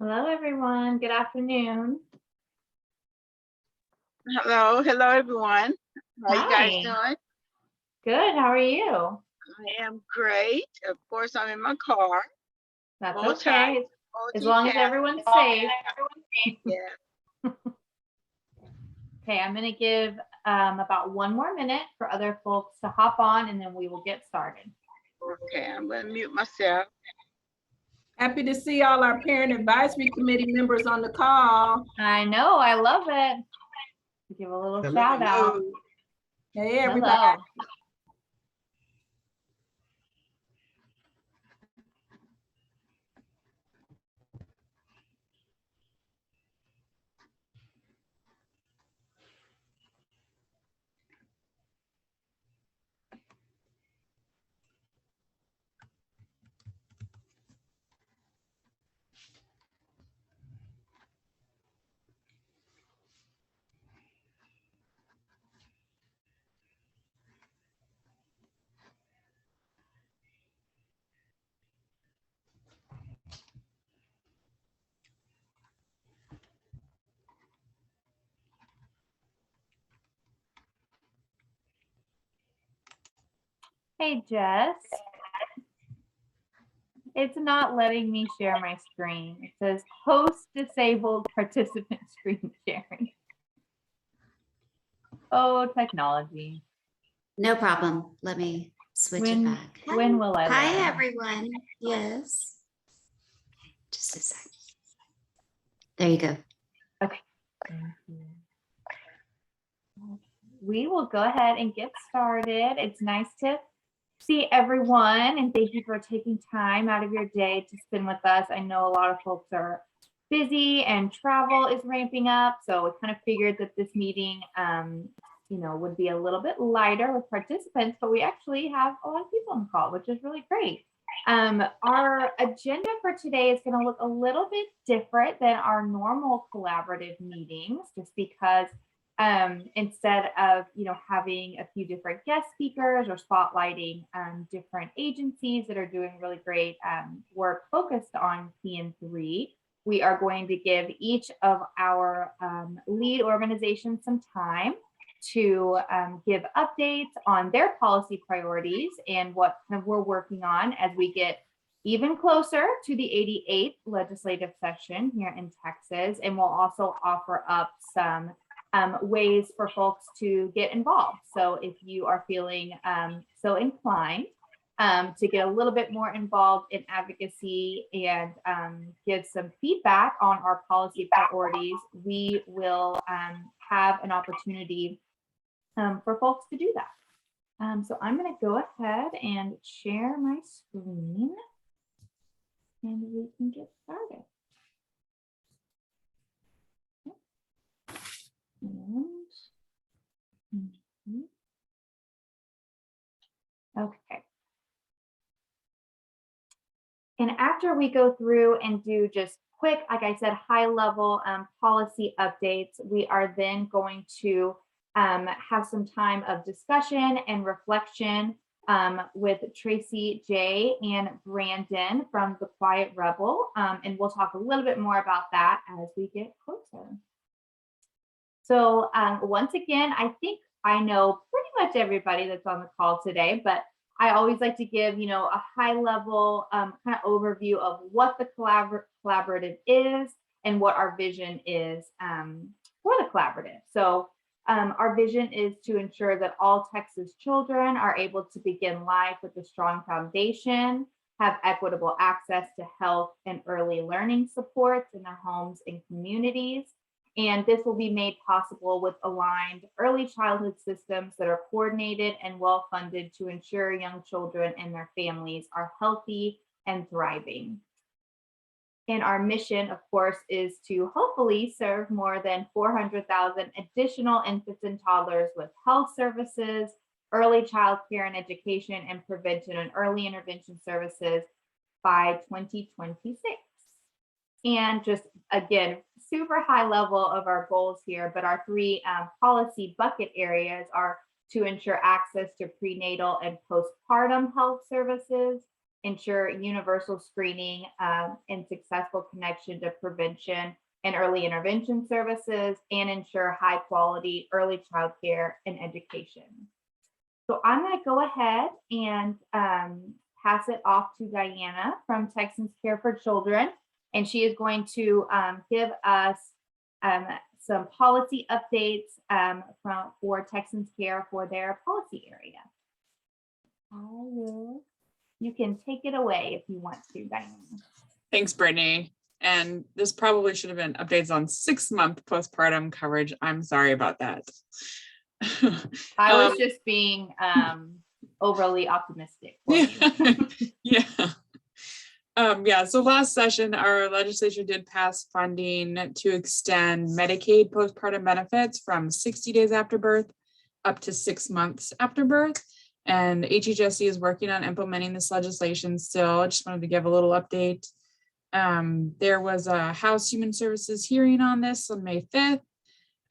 Hello, everyone. Good afternoon. Hello everyone. How you guys Hi. doing? Good. How are you? I am great. Of course, I'm in my car. That's Hold tight. okay. Hold As your long as cat. everyone's safe. Yeah. Okay, I'm going to give about one more minute for other folks to hop on, and then we will get started. Okay, I'm gonna mute myself. Happy to see all our parent advisory committee members on the call. I know. I love it. Give a little shout out. Hey, everybody. Hello. Hey, Jess. It's not letting me share my screen. It says host disabled participant screen sharing. Oh, technology. No problem. Let me switch it back. When will I Hi, learn? everyone. Yes. Just a second. There you go. Okay. Thank you. We will go ahead and get started. It's nice to see everyone, and thank you for taking time out of your day to spend with us. I know a lot of folks are busy and travel is ramping up, so we kind of figured that this meeting would be a little bit lighter with participants, but we actually have a lot of people on the call, which is really great. Our agenda for today is going to look a little bit different than our normal collaborative meetings, just because instead of having a few different guest speakers or spotlighting different agencies that are doing really great work focused on PN3, we are going to give each of our lead organizations some time to give updates on their policy priorities and what we're working on as we get even closer to the 88th legislative session here in Texas. And we'll also offer up some ways for folks to get involved. So if you are feeling so inclined to get a little bit more involved in advocacy and give some feedback on our policy priorities, we will have an opportunity for folks to do that. So I'm going to go ahead and share my screen and we can get started. Okay. And after we go through and do just quick, like I said, high level policy updates, we are then going to have some time of discussion and reflection with Tracy J and Brandon from the Quiet Rebel. And we'll talk a little bit more about that as we get closer. So once again, I think I know pretty much everybody that's on the call today, but I always like to give, a high level kind of overview of what the collaborative is and what our vision is for the collaborative. So our vision is to ensure that all Texas children are able to begin life with a strong foundation, have equitable access to health and early learning supports in their homes and communities. And this will be made possible with aligned early childhood systems that are coordinated and well-funded to ensure young children and their families are healthy and thriving. And our mission, of course, is to hopefully serve more than 400,000 additional infants and toddlers with health services, early child care and education, and prevention and early intervention services by 2026. And just, again, super high level of our goals here, but our three policy bucket areas are to ensure access to prenatal and postpartum health services, ensure universal screening and successful connection to prevention and early intervention services, and ensure high quality early child care and education. So I'm going to go ahead and pass it off to Diana from Texans Care for Children, and she is going to give us some policy updates for Texans Care for their policy area. You can take it away if you want to, Diana. Thanks, Brittany. And this probably should have been updates on 6-month postpartum coverage. I'm sorry about that. I was just being overly optimistic for you. Yeah. So last session, our legislature did pass funding to extend Medicaid postpartum benefits from 60 days after birth up to 6 months after birth. And HHSC is working on implementing this legislation still. I just wanted to give a little update. There was a House Human Services hearing on this on May 5th.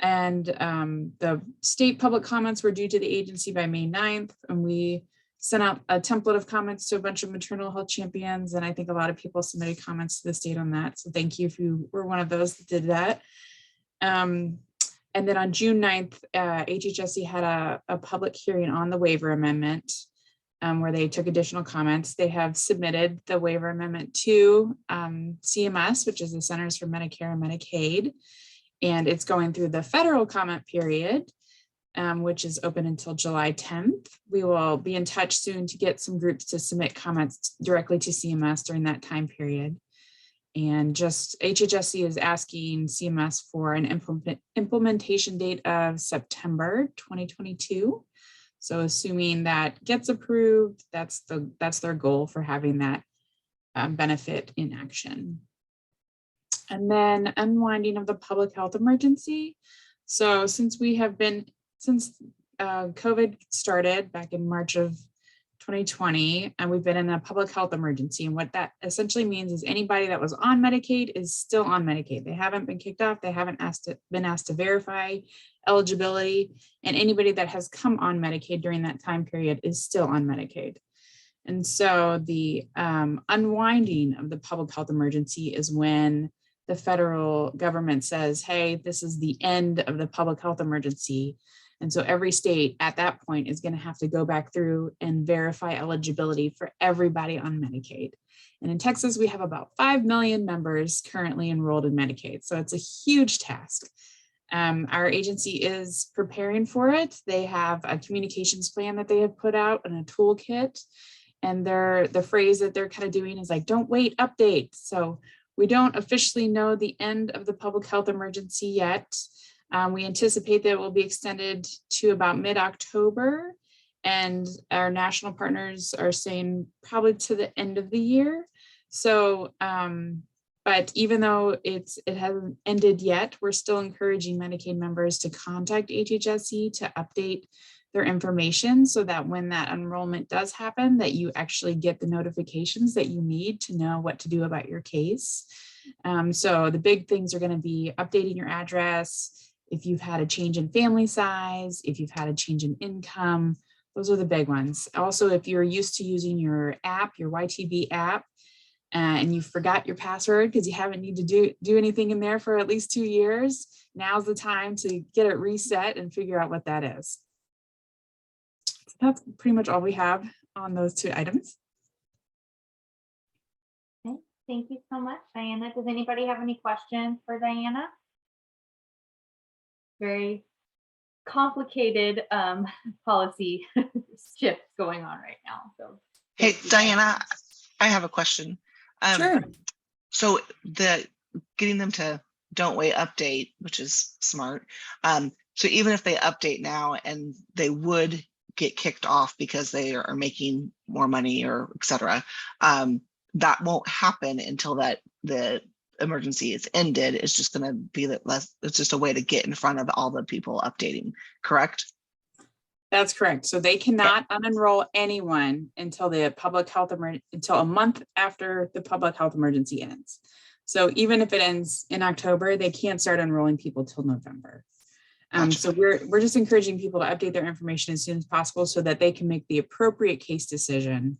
And the state public comments were due to the agency by May 9th. And we sent out a template of comments to a bunch of maternal health champions. And I think a lot of people submitted comments to the state on that. So thank you if you were one of those that did that. And then on June 9th, HHSC had a public hearing on the waiver amendment where they took additional comments. They have submitted the waiver amendment to CMS, which is the Centers for Medicare and Medicaid. And it's going through the federal comment period, which is open until July 10th. We will be in touch soon to get some groups to submit comments directly to CMS during that time period. And just HHSC is asking CMS for an implementation date of September 2022. So assuming that gets approved, that's their goal for having that benefit in action. And then unwinding of the public health emergency. So since COVID started back in March of 2020, and we've been in a public health emergency. And what that essentially means is anybody that was on Medicaid is still on Medicaid. They haven't been kicked off. They haven't been asked to verify eligibility. And anybody that has come on Medicaid during that time period is still on Medicaid. And so the unwinding of the public health emergency is when the federal government says, hey, this is the end of the public health emergency. And so every state at that point is going to have to go back through and verify eligibility for everybody on Medicaid. And in Texas, we have about 5 million members currently enrolled in Medicaid. So it's a huge task. Our agency is preparing for it. They have a communications plan that they have put out and a toolkit. And the phrase that they're kind of doing is like, don't wait, update. So we don't officially know the end of the public health emergency yet. We anticipate that it will be extended to about mid-October, and our national partners are saying probably to the end of the year. So, but even though it hasn't ended yet, we're still encouraging Medicaid members to contact HHSC to update their information so that when that enrollment does happen, that you actually get the notifications that you need to know what to do about your case. So the big things are going to be updating your address, if you've had a change in family size, if you've had a change in income, those are the big ones. Also, if you're used to using your app, your YTV app, and you forgot your password because you haven't need to do anything in there for at least 2 years, now's the time to get it reset and figure out what that is. So that's pretty much all we have on those 2 items. Okay. Thank you so much, Diana. Does anybody have any questions for Diana? Very complicated policy shifts going on right now. So, hey, Diana, I have a question. Sure. So getting them to don't wait update, which is smart. So even if they update now and they would get kicked off because they are making more money or et cetera, that won't happen until the emergency is ended. It's just going to be less. It's just a way to get in front of all the people updating, correct? That's correct. So they cannot unenroll anyone until the public health until a month after the public health emergency ends. So even if it ends in October, they can't start enrolling people till November. Gotcha. So we're just encouraging people to update their information as soon as possible so that they can make the appropriate case decision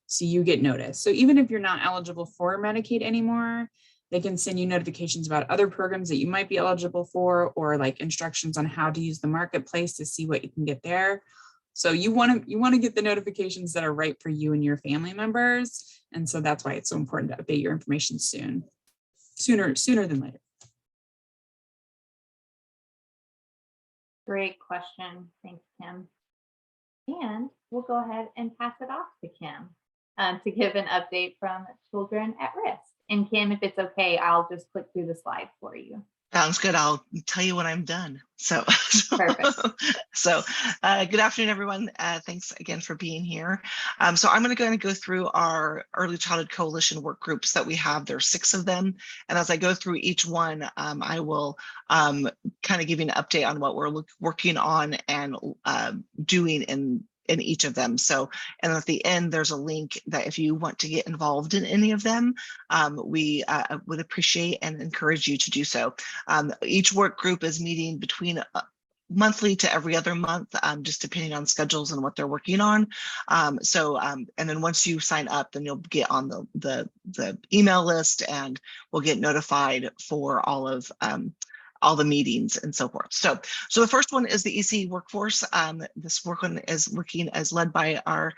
so you get notice. So even if you're not eligible for Medicaid anymore, they can send you notifications about other programs that you might be eligible for, or like instructions on how to use the marketplace to see what you can get there. So you want to get the notifications that are right for you and your family members. And so that's why it's so important to update your information sooner than later. Great question. Thanks, Kim. And we'll go ahead and pass it off to Kim to give an update from Children at Risk. And Kim, if it's okay, I'll just click through the slide for you. Sounds good. I'll tell you when I'm done. So, Perfect. Good afternoon, everyone. Thanks again for being here. So I'm going to go through our Early Childhood Coalition work groups that we have. There are 6 of them. And as I go through each one, I will kind of give you an update on what we're working on and doing in each of them. So, and at the end, there's a link that if you want to get involved in any of them, we would appreciate and encourage you to do so. Each work group is meeting between monthly to every other month, just depending on schedules and what they're working on. And then once you sign up, then you'll get on the email list and we'll get notified for all the meetings and so forth. So the first one is the EC workforce. This work one is working as led by our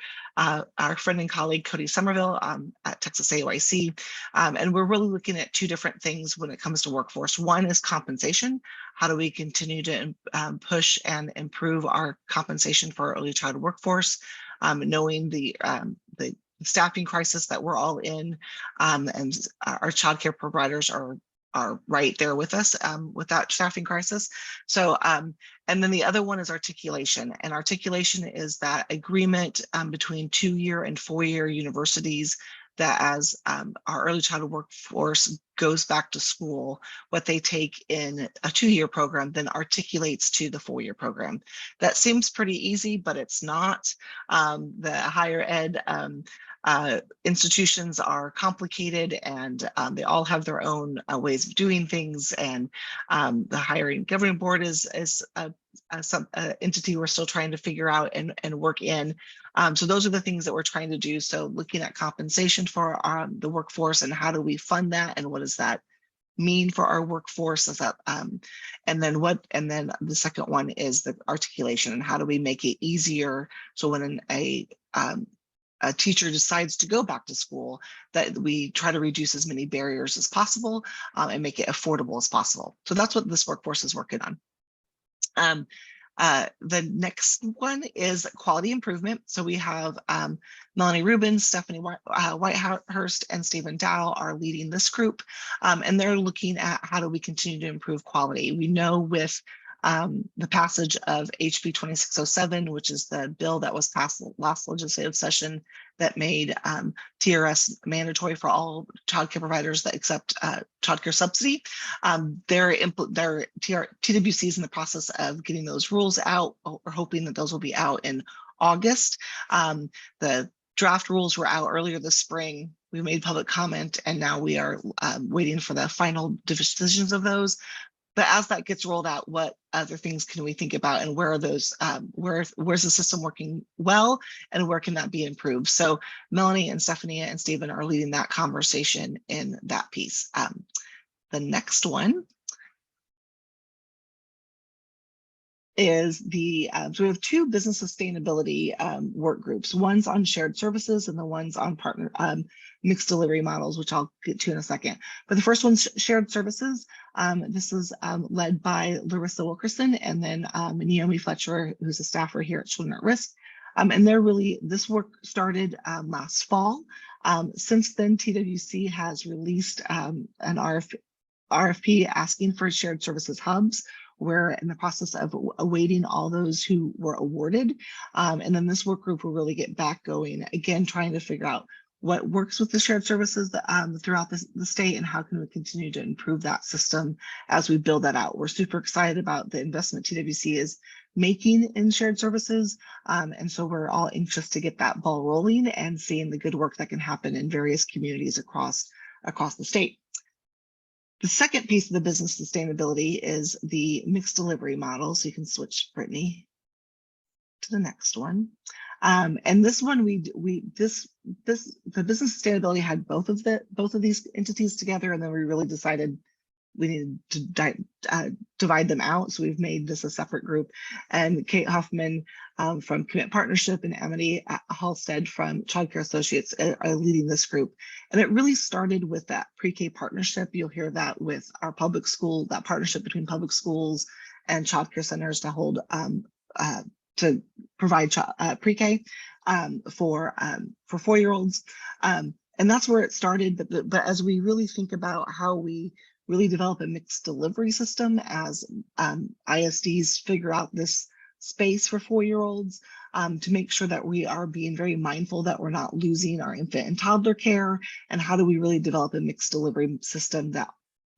friend and colleague, Cody Somerville at Texas AOIC. And we're really looking at 2 different things when it comes to workforce. One is compensation. How do we continue to push and improve our compensation for our early childhood workforce, knowing the staffing crisis that we're all in, and our childcare providers are right there with us with that staffing crisis. So, and then the other one is articulation. And articulation is that agreement between 2-year and 4-year universities that as our early childhood workforce goes back to school, what they take in a 2-year program then articulates to the 4-year program. That seems pretty easy, but it's not. The higher ed institutions are complicated, and they all have their own ways of doing things. And the hiring governing board is some entity we're still trying to figure out and work in. So those are the things that we're trying to do. So looking at compensation for the workforce and how do we fund that, and what does that mean for our workforce? Is that and then the second one is the articulation, and how do we make it easier so when a teacher decides to go back to school, that we try to reduce as many barriers as possible and make it affordable as possible. So that's what this workforce is working on. The next one is quality improvement. So we have Melanie Rubin, Stephanie Whitehurst, and Stephen Dow are leading this group. And they're looking at how do we continue to improve quality. We know with the passage of HB 2607, which is the bill that was passed last legislative session that made TRS mandatory for all childcare providers that accept childcare subsidy. Their TWC is in the process of getting those rules out. We're hoping that those will be out in August. The draft rules were out earlier this spring. We made public comment, and now we are waiting for the final decisions of those. But as that gets rolled out, what other things can we think about, and where are those, where's the system working well, and where can that be improved? So Melanie and Stephanie and Stephen are leading that conversation in that piece. The next one is so we have 2 business sustainability work groups. One's on shared services and the one's on partner mixed delivery models, which I'll get to in a second. But the first one's shared services. This is led by Larissa Wilkerson and then Naomi Fletcher, who's a staffer here at Children at Risk. And this work started last fall. Since then, TWC has released an RFP asking for shared services hubs. We're in the process of awaiting all those who were awarded. And then this work group will really get back going, again, trying to figure out what works with the shared services throughout the state, and how can we continue to improve that system as we build that out. We're super excited about the investment TWC is making in shared services. And so we're all anxious to get that ball rolling and seeing the good work that can happen in various communities across the state. The second piece of the business sustainability is the mixed delivery model. So you can switch, Brittany, to the next one. And this one, the business sustainability had both of these entities together, and then we really decided we needed to divide them out. So we've made this a separate group. And Kate Huffman from Commit Partnership and Amity Halstead from Child Care Associates are leading this group. And it really started with that pre-K partnership. You'll hear that with our public school, that partnership between public schools and child care centers to hold to provide pre-K for 4-year-olds. And that's where it started. But as we really think about how we really develop a mixed delivery system as ISDs figure out this space for 4-year-olds, to make sure that we are being very mindful that we're not losing our infant and toddler care, and how do we really develop a mixed delivery system that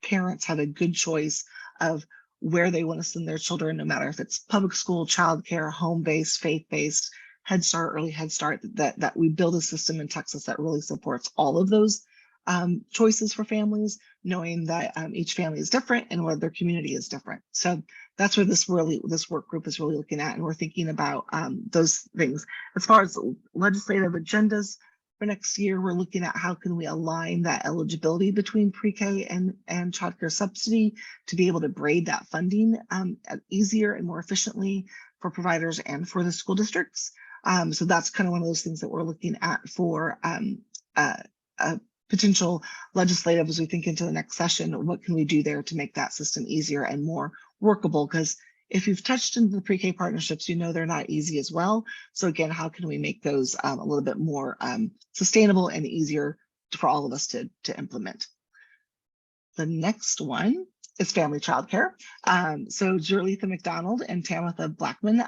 parents have a good choice of where they want to send their children, no matter if it's public school, childcare, home-based, faith-based, Head Start, early Head Start, that we build a system in Texas that really supports all of those choices for families, knowing that each family is different and where their community is different. So that's where this work group is really looking at, and we're thinking about those things. As far as legislative agendas for next year, we're looking at how can we align that eligibility between pre-K and child care subsidy to be able to braid that funding easier and more efficiently for providers and for the school districts. So that's kind of one of those things that we're looking at for potential legislative as we think into the next session. What can we do there to make that system easier and more workable? Because if you've touched into the pre-K partnerships, you know they're not easy as well. So again, how can we make those a little bit more sustainable and easier for all of us to implement? The next one is family childcare. So Jerletha McDonald and Tamitha Blackman,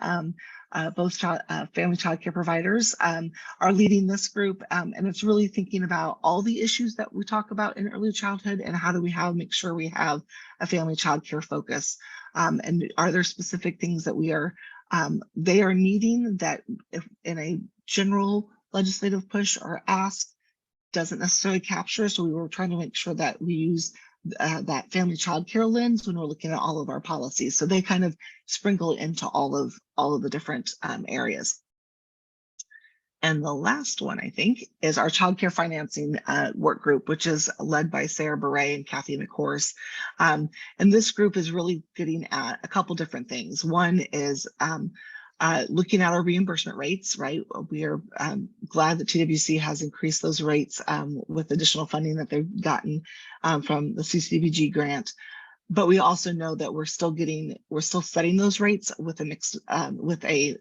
both family childcare providers, are leading this group, and it's really thinking about all the issues that we talk about in early childhood and how do we make sure we have a family childcare focus, and are there specific things that they are needing that if in a general legislative push or ask doesn't necessarily capture. So we were trying to make sure that we use that family childcare lens when we're looking at all of our policies. So they kind of sprinkle into all of the different areas. And the last one, I think, is our childcare financing work group, which is led by Sarah Beret and Kathy McHorse. And this group is really getting at a couple different things. One is looking at our reimbursement rates, right? We are glad that TWC has increased those rates with additional funding that they've gotten from the CCDBG grant. But we also know that we're still setting those rates with a mixed, with a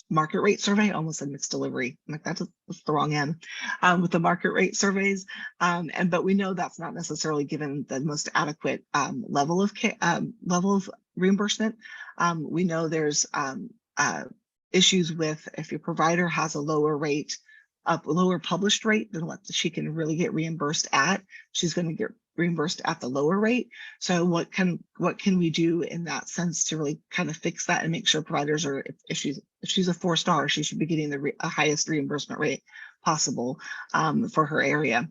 market rate survey. I almost said mixed delivery. I'm like, that's the wrong end, with the market rate surveys. But we know that's not necessarily given the most adequate level of reimbursement. We know there's issues with if your provider has a lower published rate than what she can really get reimbursed at, she's going to get reimbursed at the lower rate. So what can we do in that sense to really kind of fix that and make sure providers are, if she's a 4-star, she should be getting the highest reimbursement rate possible for her area.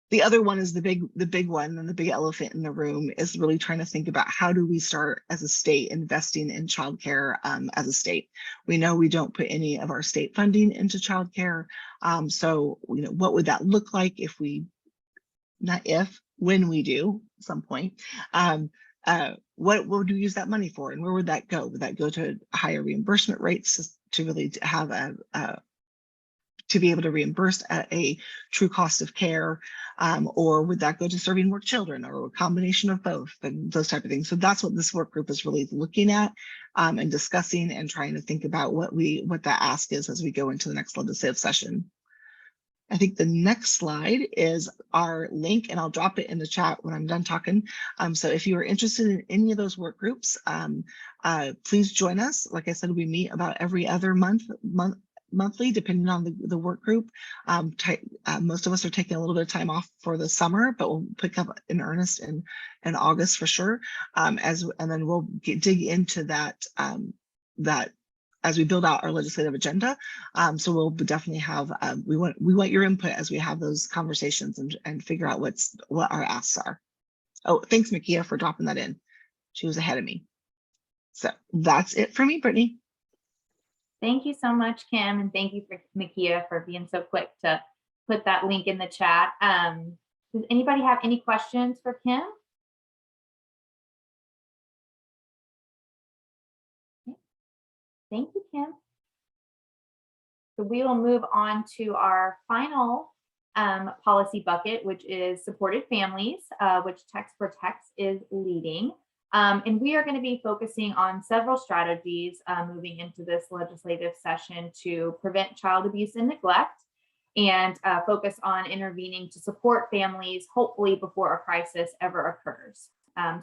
The other one is the big one, and the big elephant in the room is really trying to think about how do we start as a state investing in childcare as a state. We know we don't put any of our state funding into childcare. So, what would that look like if we, when we do at some point, what would we use that money for, and where would that go? Would that go to higher reimbursement rates to really have to be able to reimburse at a true cost of care, or would that go to serving more children, or a combination of both, and those type of things? So that's what this work group is really looking at and discussing and trying to think about what that ask is as we go into the next legislative session. I think the next slide is our link, and I'll drop it in the chat when I'm done talking. So if you are interested in any of those work groups, please join us. Like I said, we meet about every other monthly, depending on the work group. Most of us are taking a little bit of time off for the summer, but we'll pick up in earnest in August for sure. And then we'll dig into that as we build out our legislative agenda. So we'll definitely have, we want your input as we have those conversations and figure out what our asks are. Oh, thanks, Makia, for dropping that in. She was ahead of me. So that's it for me, Brittany. Thank you so much, Kim, and thank you for Makia for being so quick to put that link in the chat. Does anybody have any questions for Kim? Thank you, Kim. So we will move on to our final policy bucket, which is supported families, which Text Protects is leading. And we are going to be focusing on several strategies moving into this legislative session to prevent child abuse and neglect, and focus on intervening to support families, hopefully before a crisis ever occurs.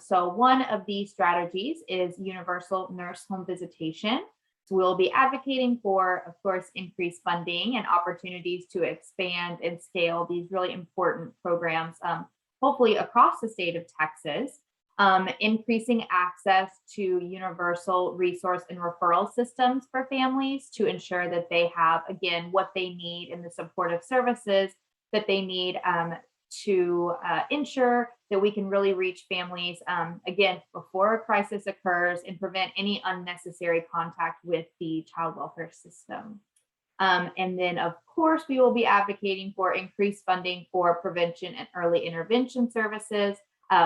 So one of these strategies is universal nurse home visitation. So we'll be advocating for, of course, increased funding and opportunities to expand and scale these really important programs, hopefully across the state of Texas. Increasing access to universal resource and referral systems for families to ensure that they have, again, what they need and the supportive services that they need to ensure that we can really reach families, again, before a crisis occurs and prevent any unnecessary contact with the child welfare system. And then, of course, we will be advocating for increased funding for prevention and early intervention services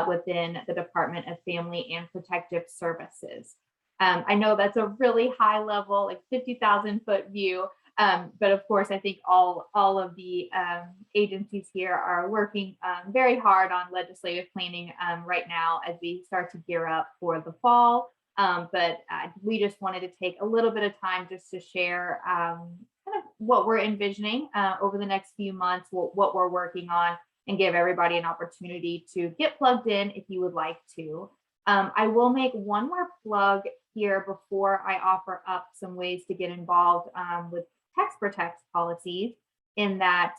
within the Department of Family and Protective Services. I know that's a really high level, like 50,000 foot view, but of course, I think all of the agencies here are working very hard on legislative planning right now as we start to gear up for the fall. But we just wanted to take a little bit of time just to share kind of what we're envisioning over the next few months, what we're working on, and give everybody an opportunity to get plugged in if you would like to. I will make one more plug here before I offer up some ways to get involved with Text Protects policies, in that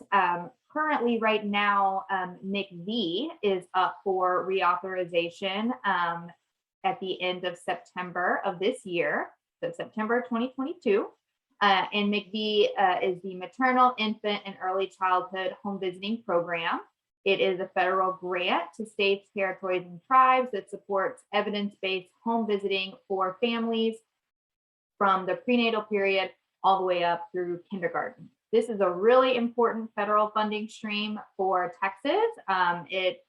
currently right now, MCV is up for reauthorization at the end of September of this year, so September 2022. And MCV is the Maternal, Infant, and Early Childhood Home Visiting Program. It is a federal grant to states, territories, and tribes that supports evidence-based home visiting for families from the prenatal period all the way up through kindergarten. This is a really important federal funding stream for Texas. It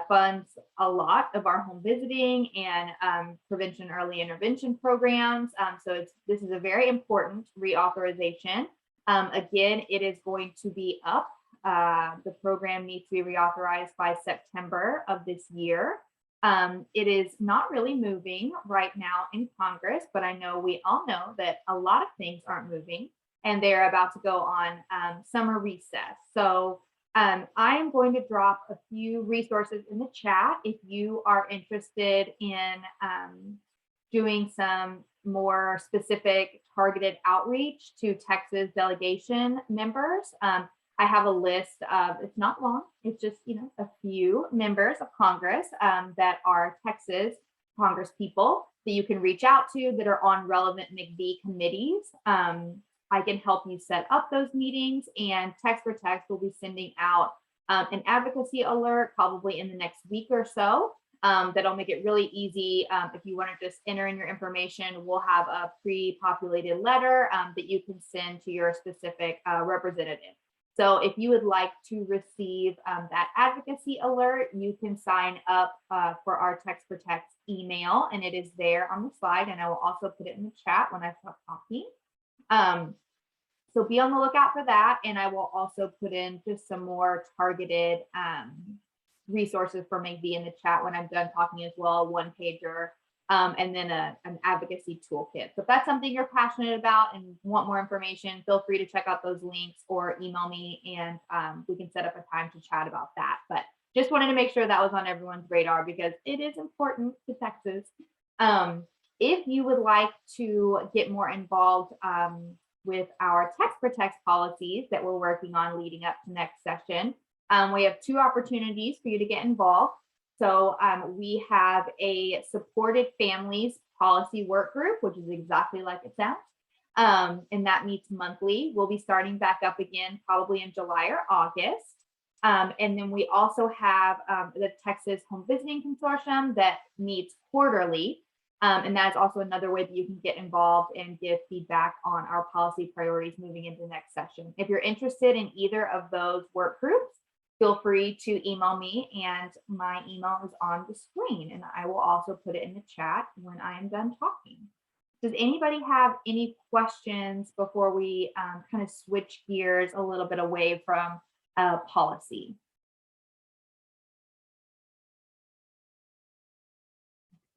funds a lot of our home visiting and prevention early intervention programs. So this is a very important reauthorization. Again, it is going to be up. The program needs to be reauthorized by September of this year. It is not really moving right now in Congress, but I know we all know that a lot of things aren't moving, and they're about to go on summer recess. So I am going to drop a few resources in the chat if you are interested in doing some more specific targeted outreach to Texas delegation members. I have a list of, it's not long, it's just, a few members of Congress that are Texas Congress people that you can reach out to that are on relevant MCV committees. I can help you set up those meetings, and Text Protects will be sending out an advocacy alert probably in the next week or so. That'll make it really easy. If you want to just enter in your information, we'll have a pre-populated letter that you can send to your specific representative. So if you would like to receive that advocacy alert, you can sign up for our Text Protects email, and it is there on the slide, and I will also put it in the chat when I stop talking. So be on the lookout for that, and I will also put in just some more targeted resources for MCV in the chat when I'm done talking as well, one pager, and then an advocacy toolkit. So if that's something you're passionate about and want more information, feel free to check out those links or email me, and we can set up a time to chat about that. But just wanted to make sure that was on everyone's radar because it is important to Texas. If you would like to get more involved with our Text Protects policies that we're working on leading up to next session, we have two opportunities for you to get involved. So we have a supported families policy work group, which is exactly like it sounds. And that meets monthly. We'll be starting back up again, probably in July or August. And then we also have the Texas Home Visiting Consortium that meets quarterly. And that's also another way that you can get involved and give feedback on our policy priorities moving into the next session. If you're interested in either of those work groups, feel free to email me, and my email is on the screen, and I will also put it in the chat when I am done talking. Does anybody have any questions before we kind of switch gears a little bit away from policy?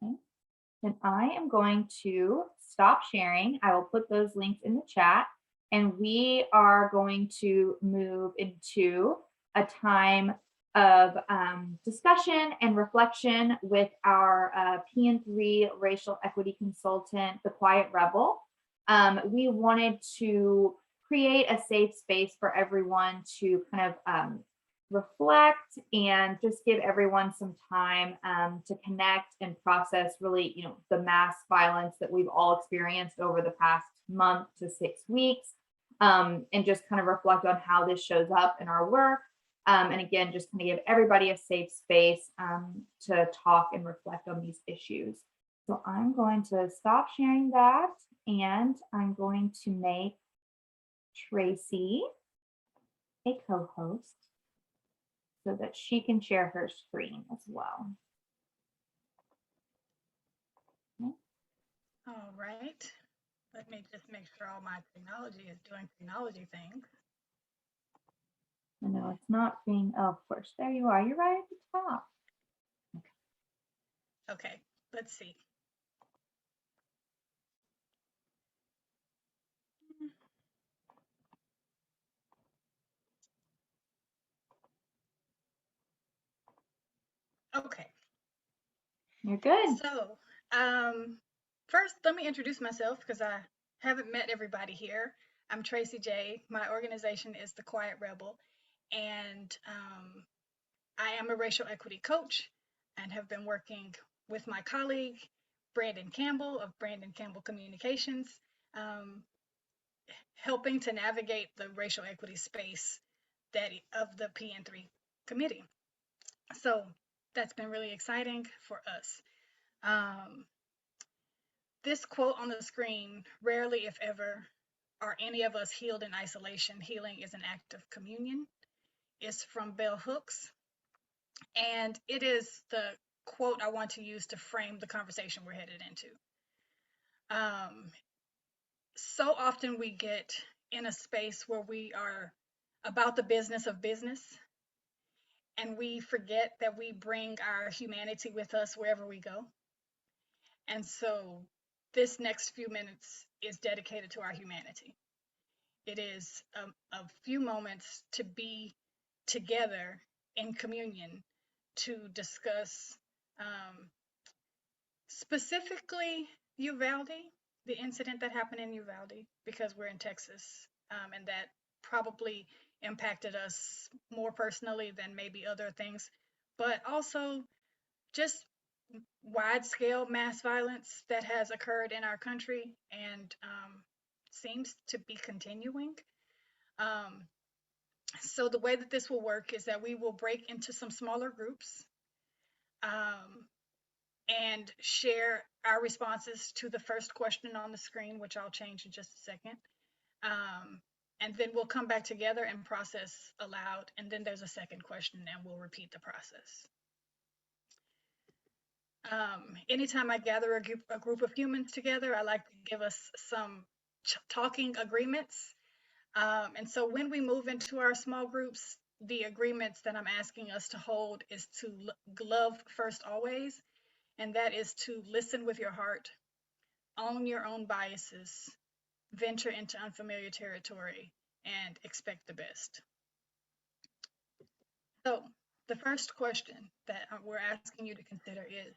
Okay. Then I am going to stop sharing. I will put those links in the chat, and we are going to move into a time of discussion and reflection with our PN3 racial equity consultant, the Quiet Rebel. We wanted to create a safe space for everyone to kind of reflect and just give everyone some time to connect and process really, the mass violence that we've all experienced over the past month to 6 weeks, and just kind of reflect on how this shows up in our work. And again, just kind of give everybody a safe space to talk and reflect on these issues. So I'm going to stop sharing that, and I'm going to make Tracy a co-host so that she can share her screen as well. All right. Let me just make sure all my technology is doing technology things. No, it's not being, oh, of course, there you are. You're right at the top. Okay, let's see. Okay. You're good. So, first, let me introduce myself because I haven't met everybody here. I'm Tracy J. My organization is the Quiet Rebel, and I am a racial equity coach and have been working with my colleague, Brandon Campbell of Brandon Campbell Communications, helping to navigate the racial equity space of the PN3 committee. So that's been really exciting for us. This quote on the screen, rarely if ever are any of us healed in isolation. Healing is an act of communion, is from Bell Hooks. And it is the quote I want to use to frame the conversation we're headed into. So often we get in a space where we are about the business of business, and we forget that we bring our humanity with us wherever we go. And so this next few minutes is dedicated to our humanity. It is a few moments to be together in communion to discuss specifically Uvalde, the incident that happened in Uvalde, because we're in Texas, and that probably impacted us more personally than maybe other things, but also just wide-scale mass violence that has occurred in our country and seems to be continuing. So the way that this will work is that we will break into some smaller groups and share our responses to the first question on the screen, which I'll change in just a second. And then we'll come back together and process aloud. And then there's a second question and we'll repeat the process. Anytime I gather a group of humans together, I like to give us some talking agreements. And so when we move into our small groups, the agreements that I'm asking us to hold is to love first always, and that is to listen with your heart, own your own biases, venture into unfamiliar territory, and expect the best. So the first question that we're asking you to consider is,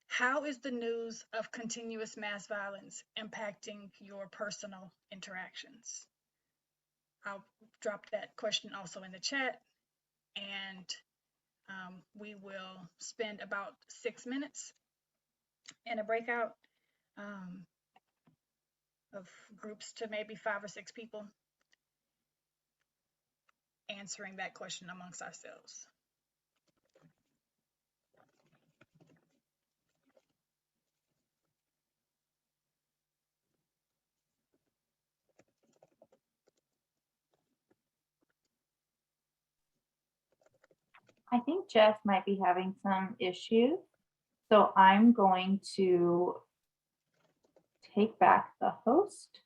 how is the news of continuous mass violence impacting your personal interactions? I'll drop that question also in the chat, and we will spend about 6 minutes in a breakout of groups to maybe 5 or 6 people answering that question amongst ourselves. I think Jess might be having some issues. So I'm going to take back the host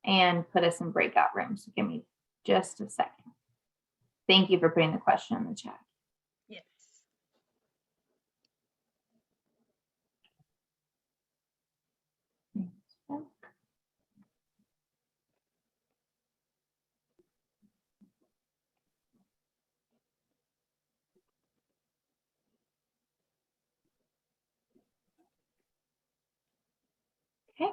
and put us in breakout rooms. Give me just a second. Thank you for putting the question in the chat. Yes. Okay.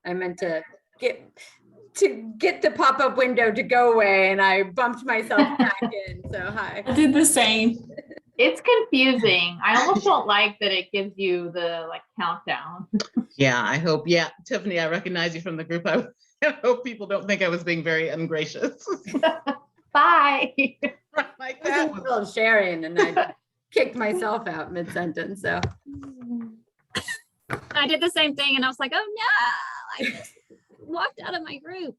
I meant to get the pop-up window to go away, and I bumped myself back in. So hi. I did the same. It's confusing. I almost don't like that it gives you the like countdown. Yeah, I hope. Yeah, Tiffany, I recognize you from the group. I hope people don't think I was being very ungracious. Bye. Like I that was in the was middle of sharing, and I kicked myself out mid-sentence. So I did the same thing, and I was like, oh no, I just walked out of my group.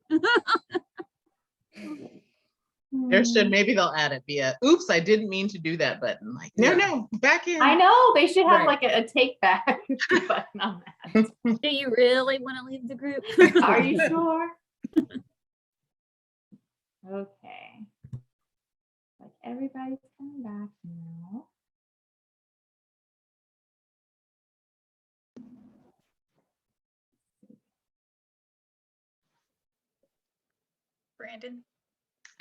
there should, maybe they'll add it via, oops, I didn't mean to do that button. Like, no, back in. I know they should have Right. like a take back button on that. Do you really want to leave the group? Are you sure? Okay. Like everybody's coming back now. Brandon?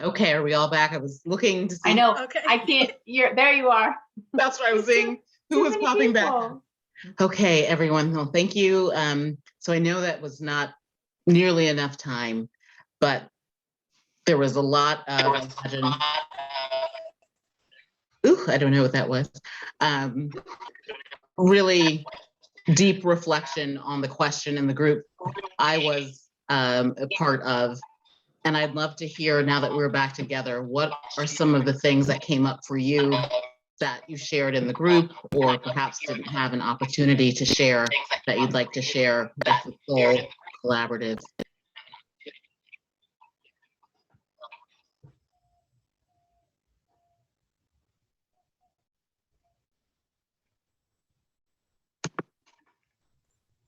Okay, are we all back? I was looking to see. I know. Okay. I can't. There you are. That's what I was seeing. Who Too was many popping back? people. Okay, everyone. Well, thank you. So I know that was not nearly enough time, but there was a lot of, I don't know what that was. Really deep reflection on the question in the group I was a part of. And I'd love to hear, now that we're back together, what are some of the things that came up for you that you shared in the group, or perhaps didn't have an opportunity to share, that you'd like to share with the full collaborative?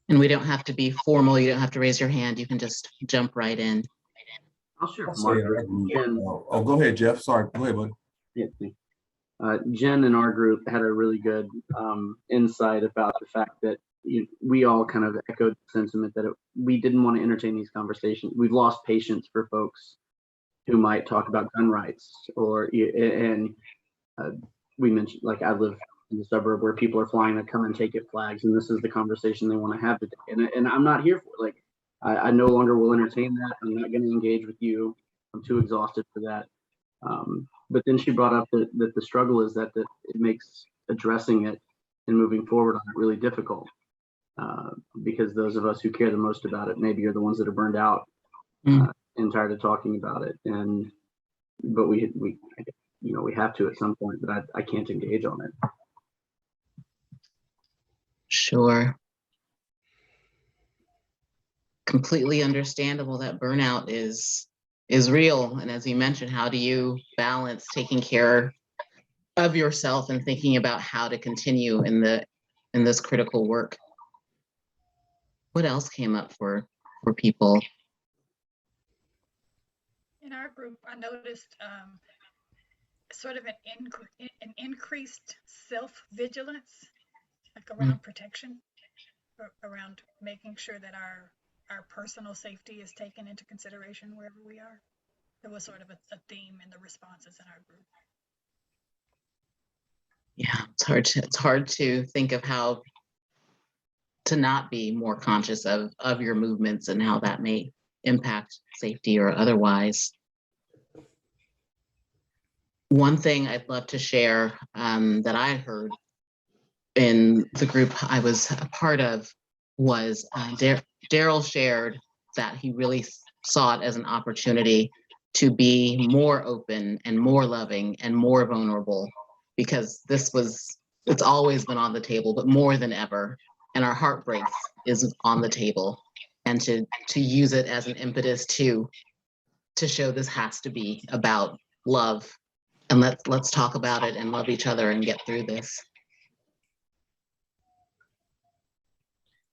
And we don't have to be formal. You don't have to raise your hand. You can just jump right in. I'll share. Oh, go ahead, Jeff. Sorry. Go ahead, buddy. Yeah, Jen in our group had a really good insight about the fact that we all kind of echoed the sentiment that we didn't want to entertain these conversations. We've lost patience for folks who might talk about gun rights, and we mentioned, like, I live in the suburb where people are flying to come and take it flags, and this is the conversation they want to have today. And I'm not here for it. Like, I no longer will entertain that. I'm not going to engage with you. I'm too exhausted for that. But then she brought up that the struggle is that it makes addressing it and moving forward on it really difficult, because those of us who care the most about it maybe are the ones that are burned out and tired of talking about it. But we have to at some point, but I can't engage on it. Sure. Completely understandable that burnout is real. And as you mentioned, how do you balance taking care of yourself and thinking about how to continue in this critical work? What else came up for people? In our group, I noticed sort of an increased self-vigilance, like around protection, around making sure that our personal safety is taken into consideration wherever we are. There was sort of a theme in the responses in our group. Yeah, it's hard to think of how to not be more conscious of your movements and how that may impact safety or otherwise. One thing I'd love to share that I heard in the group I was a part of was Daryl shared that he really saw it as an opportunity to be more open and more loving and more vulnerable, because it's always been on the table, but more than ever. And our heartbreaks is on the table, and to use it as an impetus to show this has to be about love, and let's talk about it and love each other and get through this.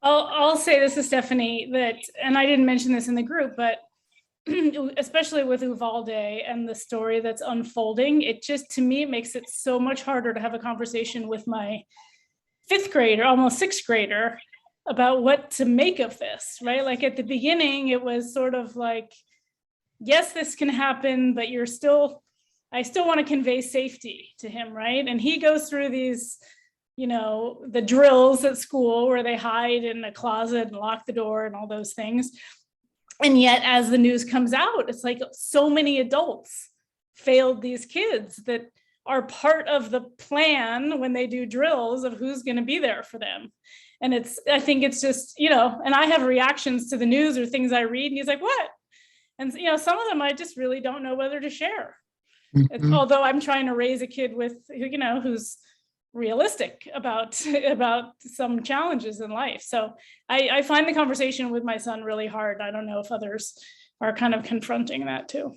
I'll say this to Stephanie, that, and I didn't mention this in the group, but especially with Uvalde and the story that's unfolding, it just, to me, it makes it so much harder to have a conversation with my 5th grader, almost 6th grader, about what to make of this, right? Like at the beginning, it was sort of like, yes, this can happen, but I still want to convey safety to him, right? And he goes through these you know, the drills at school where they hide in a closet and lock the door and all those things. And yet, as the news comes out, it's like so many adults failed these kids that are part of the plan when they do drills of who's going to be there for them. And I think it's just, you know, and I have reactions to the news or things I read, and he's like, what? And, you know, some of them I just really don't know whether to share. Although I'm trying to raise a kid with, you know, who's realistic about some challenges in life. So I find the conversation with my son really hard. I don't know if others are kind of confronting that too.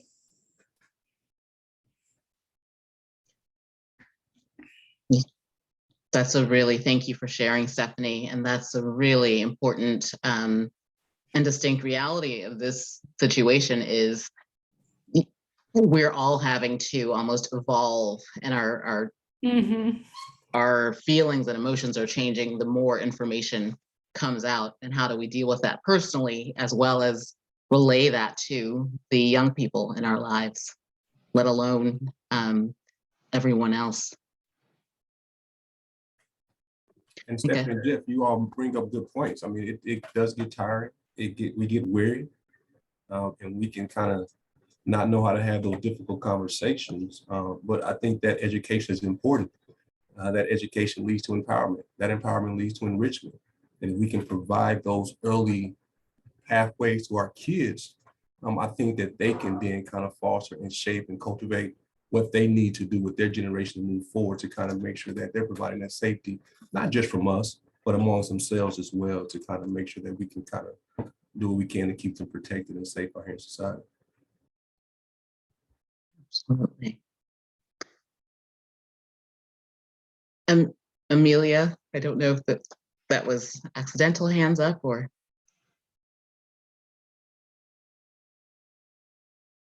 Thank you for sharing, Stephanie. And that's a really important and distinct reality of this situation is we're all having to almost evolve, and our feelings and emotions are changing the more information comes out. And how do we deal with that personally, as well as relay that to the young people in our lives, let alone everyone else. And Stephanie and Jeff, you all bring up good points. I mean, it does get tiring. We get weary, and we can kind of not know how to have those difficult conversations. But I think that education is important. That education leads to empowerment. That empowerment leads to enrichment. And if we can provide those early pathways to our kids, I think that they can then kind of foster and shape and cultivate what they need to do with their generation to move forward, to kind of make sure that they're providing that safety, not just from us, but amongst themselves as well, to kind of make sure that we can kind of do what we can to keep them protected and safe out here in society. Absolutely. Amelia, I don't know if that was accidental hands up or.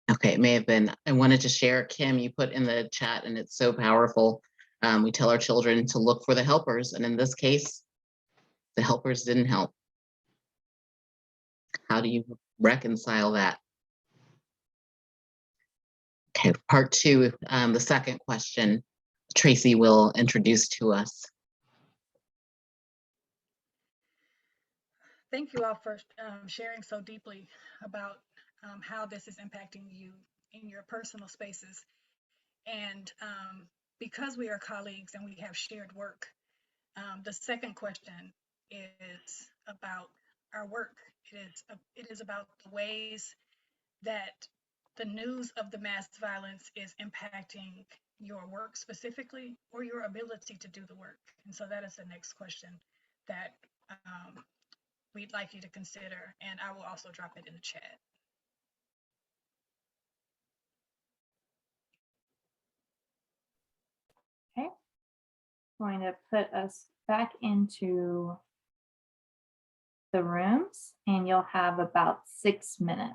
Okay, it may have been. I wanted to share, Kim, you put in the chat, and it's so powerful. We tell our children to look for the helpers, and in this case, the helpers didn't help. How do you reconcile that? Okay, part two, the second question, Tracy will introduce to us. Thank you all for sharing so deeply about how this is impacting you in your personal spaces. And because we are colleagues and we have shared work, the second question is about our work. It is about the ways that the news of the mass violence is impacting your work specifically, or your ability to do the work. And so that is the next question that we'd like you to consider, and I will also drop it in the chat. Okay, going to put us back into the rooms, and you'll have about 6 minutes.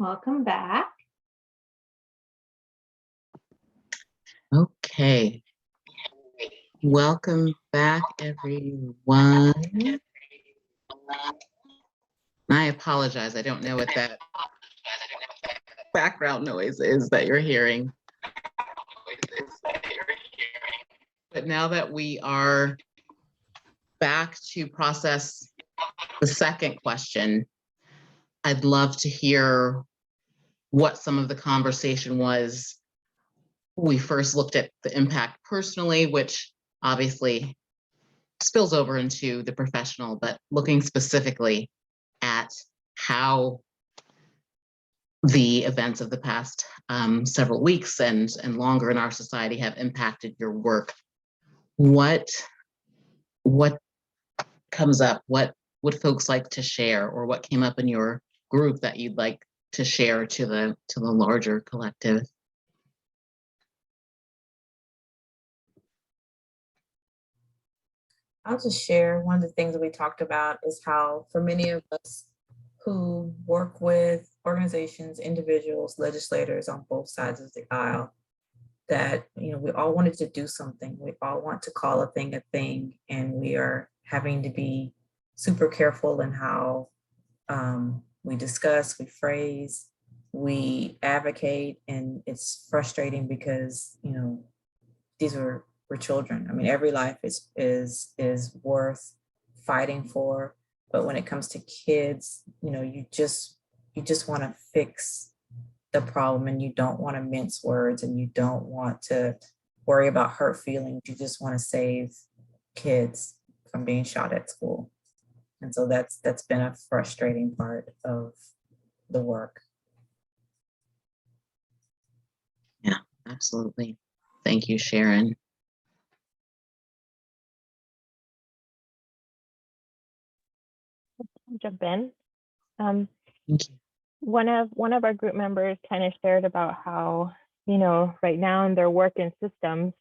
Welcome back. Okay. Welcome back, everyone. I apologize. I don't know what that background noise is that you're hearing. But now that we are back to process the second question, I'd love to hear what some of the conversation was. We first looked at the impact personally, which obviously spills over into the professional, but looking specifically at how the events of the past several weeks and longer in our society have impacted your work. What comes up? What would folks like to share, or what came up in your group that you'd like to share to the larger collective? I'll just share one of the things that we talked about is how for many of us who work with organizations, individuals, legislators on both sides of the aisle, that, you know, we all wanted to do something. We all want to call a thing, and we are having to be super careful in how we discuss, we phrase, we advocate, and it's frustrating because, you know, these were children. I mean, every life is worth fighting for, but when it comes to kids, you know, you just want to fix the problem, and you don't want to mince words, and you don't want to worry about hurt feelings. You just want to save kids from being shot at school. And so that's been a frustrating part of the work. Yeah, absolutely. Thank you, Sharon. Jump in. One of our group members kind of shared about how, you know, right now in their work in systems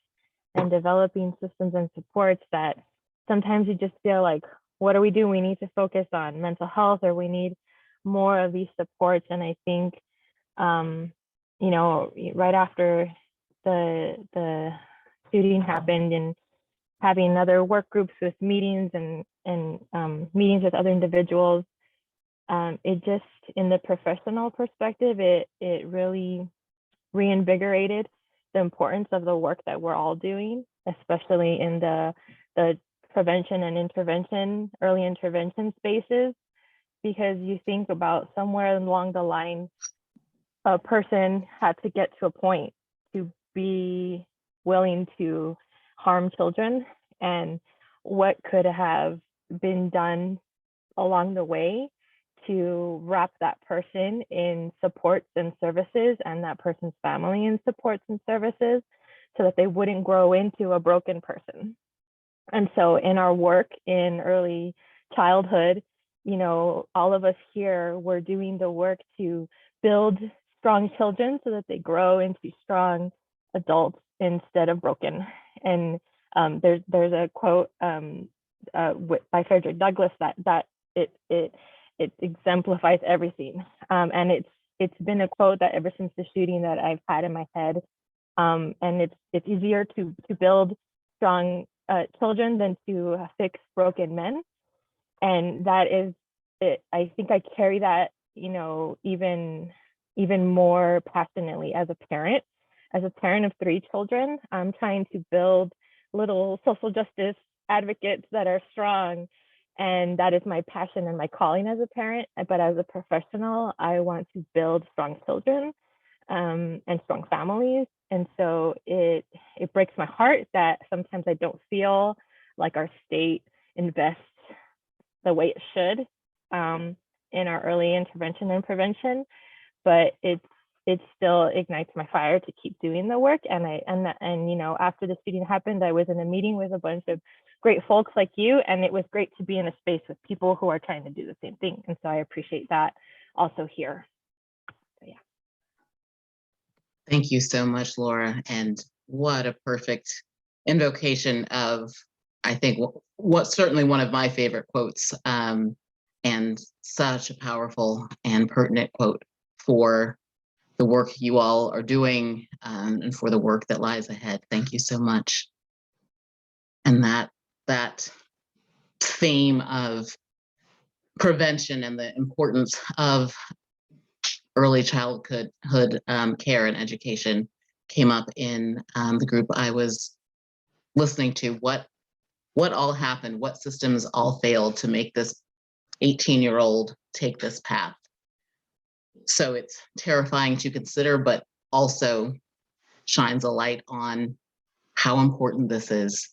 and developing systems and supports, that sometimes you just feel like, what do? We need to focus on mental health, or we need more of these supports. And I think, you know, right after the shooting happened, and having other work groups with meetings and meetings with other individuals, it just, in the professional perspective, it really reinvigorated the importance of the work that we're all doing, especially in the prevention and intervention, early intervention spaces, because you think about somewhere along the line, a person had to get to a point to be willing to harm children, and what could have been done along the way to wrap that person in supports and services, and that person's family in supports and services, so that they wouldn't grow into a broken person. And so in our work in early childhood, you know, all of us here, we're doing the work to build strong children so that they grow into strong adults instead of broken. And there's a quote by Frederick Douglass that it exemplifies everything. And it's been a quote that ever since the shooting that I've had in my head. And it's easier to build strong children than to fix broken men. And that is it. I think I carry that, you know, even more passionately as a parent. As a parent of 3 children, I'm trying to build little social justice advocates that are strong. And that is my passion and my calling as a parent. But as a professional, I want to build strong children and strong families. And so it breaks my heart that sometimes I don't feel like our state invests the way it should in our early intervention and prevention. But it still ignites my fire to keep doing the work. And you know, after the shooting happened, I was in a meeting with a bunch of great folks like you, and it was great to be in a space with people who are trying to do the same thing. And so I appreciate that also here. So, yeah. Thank you so much, Laura. And what a perfect invocation of, I think, what's certainly one of my favorite quotes, and such a powerful and pertinent quote for the work you all are doing and for the work that lies ahead. Thank you so much. And that theme of prevention and the importance of early childhood care and education came up in the group I was listening to. What all happened, what systems all failed to make this 18-year-old take this path. So it's terrifying to consider, but also shines a light on how important this is,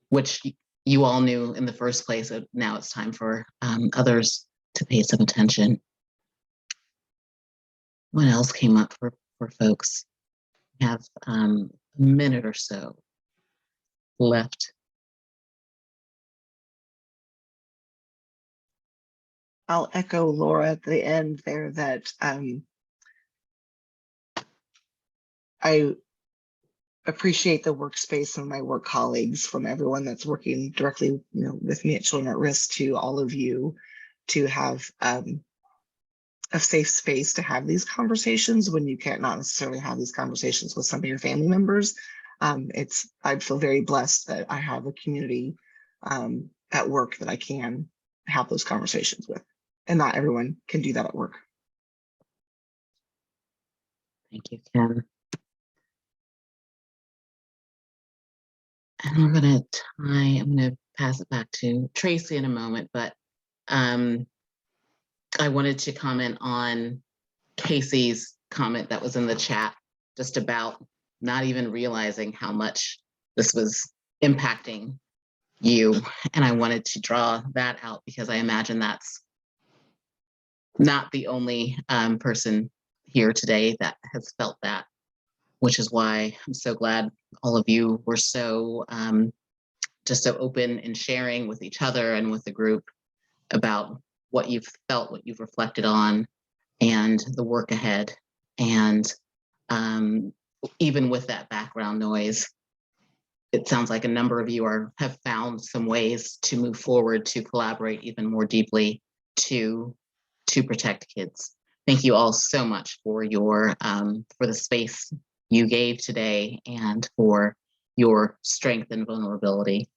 which you all knew in the first place. Now it's time for others to pay some attention. What else came up for folks? We have a minute or so left. I'll echo Laura at the end there that I appreciate the workspace from my work colleagues, from everyone that's working directly, with me at Children at Risk, to all of you, to have a safe space to have these conversations when you can't not necessarily have these conversations with some of your family members. I feel very blessed that I have a community at work that I can have those conversations with, and not everyone can do that at work. Thank you, Kim. And I'm gonna pass it back to Tracy in a moment, but I wanted to comment on Casey's comment that was in the chat, just about not even realizing how much this was impacting you. And I wanted to draw that out because I imagine that's not the only person here today that has felt that, which is why I'm so glad all of you were so just so open in sharing with each other and with the group about what you've felt, what you've reflected on, and the work ahead. And even with that background noise, it sounds like a number of you have found some ways to move forward, to collaborate even more deeply to protect kids. Thank you all so much for for the space you gave today and for your strength and vulnerability.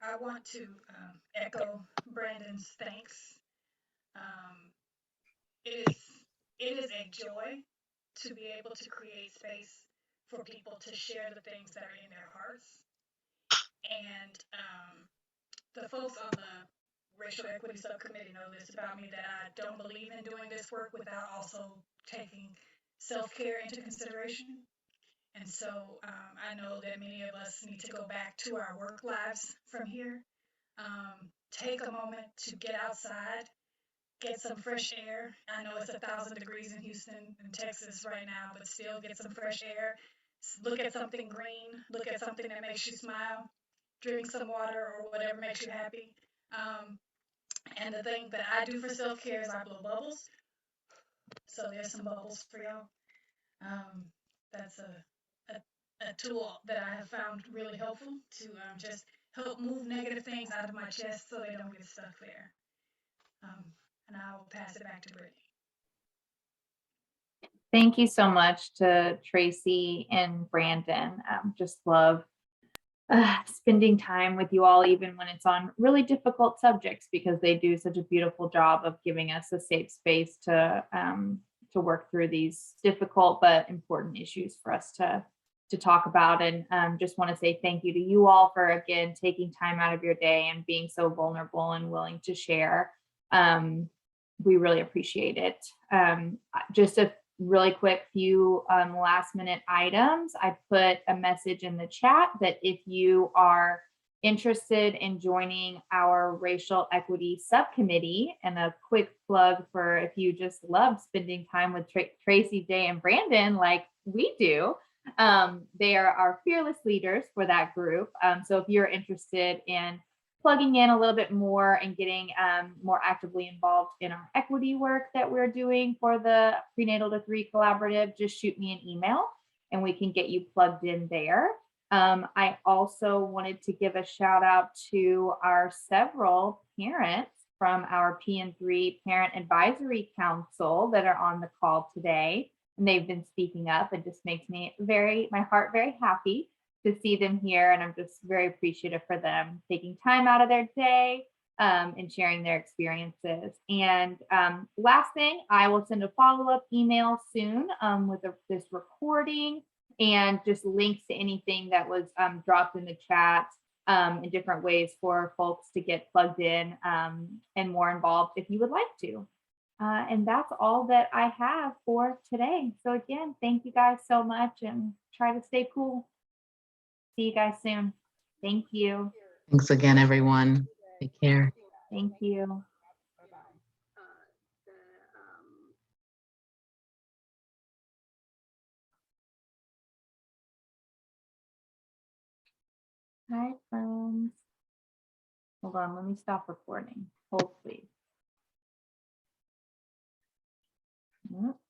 I want to echo Brandon's thanks. It is a joy to be able to create space for people to share the things that are in their hearts. And the folks on the Racial Equity Subcommittee know this about me, that I don't believe in doing this work without also taking self-care into consideration. And so I know that many of us need to go back to our work lives from here. Take a moment to get outside, get some fresh air. I know it's 1,000 degrees in Houston and Texas right now, but still get some fresh air. Look at something green, look at something that makes you smile, drink some water or whatever makes you happy. And the thing that I do for self-care is I blow bubbles. So there's some bubbles for y'all. That's a tool that I have found really helpful to just help move negative things out of my chest so they don't get stuck there. And I will pass it back to Brittany. Thank you so much to Tracy and Brandon. Just love spending time with you all, even when it's on really difficult subjects, because they do such a beautiful job of giving us a safe space to work through these difficult but important issues for us to talk about. And just want to say thank you to you all for, again, taking time out of your day and being so vulnerable and willing to share. We really appreciate it. Just a really quick few last minute items. I put a message in the chat that if you are interested in joining our racial equity subcommittee, and a quick plug for if you just love spending time with Tracy, Jay, and Brandon like we do, they are our fearless leaders for that group. So if you're interested in plugging in a little bit more and getting more actively involved in our equity work that we're doing for the Prenatal to 3 Collaborative, just shoot me an email and we can get you plugged in there. I also wanted to give a shout out to our several parents from our PN3 Parent Advisory Council that are on the call today. And they've been speaking up. It just makes me my heart very happy to see them here. And I'm just very appreciative for them taking time out of their day and sharing their experiences. And last thing, I will send a follow-up email soon with this recording and just links to anything that was dropped in the chat in different ways for folks to get plugged in and more involved if you would like to. And that's all that I have for today. So again, thank you guys so much and try to stay cool. See you guys soon. Thank you. Thanks again, everyone. Take care. Thank you. Hi, friends. Hold on, let me stop recording. Hold, please. Nope.